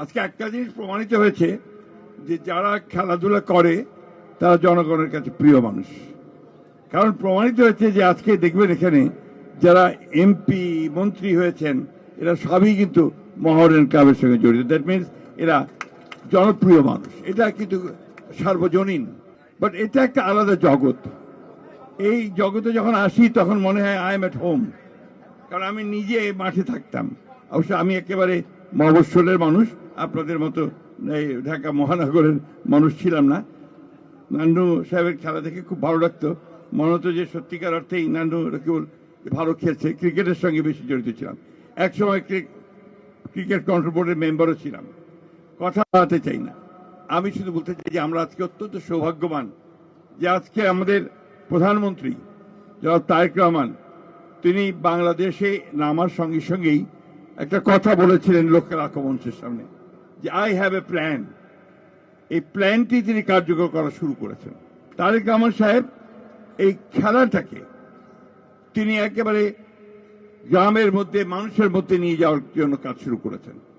আজকে একটা জিনিস প্রমাণিত হয়েছে যে যারা খেলাধুলা করে তারা জনগণের কাছে প্রিয় মানুষ। কারণ প্রমাণিত হয়েছে যে আজকে দেখবেন এখানে যারা এমপি মন্ত্রী হয়েছেন এরা সবই কিন্তু মহরণ ক্লাবের সঙ্গে জড়িত। দ্যাট মিনস এরা জনপ্রিয় মানুষ, এটা কিন্তু সার্বজনীন। বাট এটা একটা আলাদা জগৎ। এই জগতে যখন আসি তখন মনে হয় আই এম এট হোম। কারণ আমি নিজে মাঠে থাকতাম। অবশ্য আমি একেবারে মফস্বলের মানুষ, আপনাদের মতো এই ঢাকা মহানগরের মানুষ ছিলাম না। নান্ডু সাহেবের খেলা দেখে খুব ভালো লাগতো। মনে হতো যে সত্যিকার অর্থেই নান্ডু কেবল ভালো খেলছে, ক্রিকেটের সঙ্গে বেশি জড়িত ছিলাম। একসময় ক্রিকেট কন্ট্রোল বোর্ডের মেম্বারও ছিলাম। কথা বলতে চাই না, আমি শুধু বলতে চাই যে আমরা আজকে অত্যন্ত সৌভাগ্যবান যে আজকে আমাদের প্রধানমন্ত্রী জনাব তারেক রহমান তিনি বাংলাদেশে নামার সঙ্গে সঙ্গেই একটা কথা বলেছিলেন লোকের মঞ্চের সামনে যে আই হ্যাভ এ প্ল্যান। এই প্ল্যানটি তিনি কার্যকর করা শুরু করেছেন। তারেক রহমান সাহেব এই খেলাটাকে তিনি একেবারে গ্রামের মধ্যে মানুষের মধ্যে নিয়ে যাওয়ার জন্য কাজ শুরু করেছেন।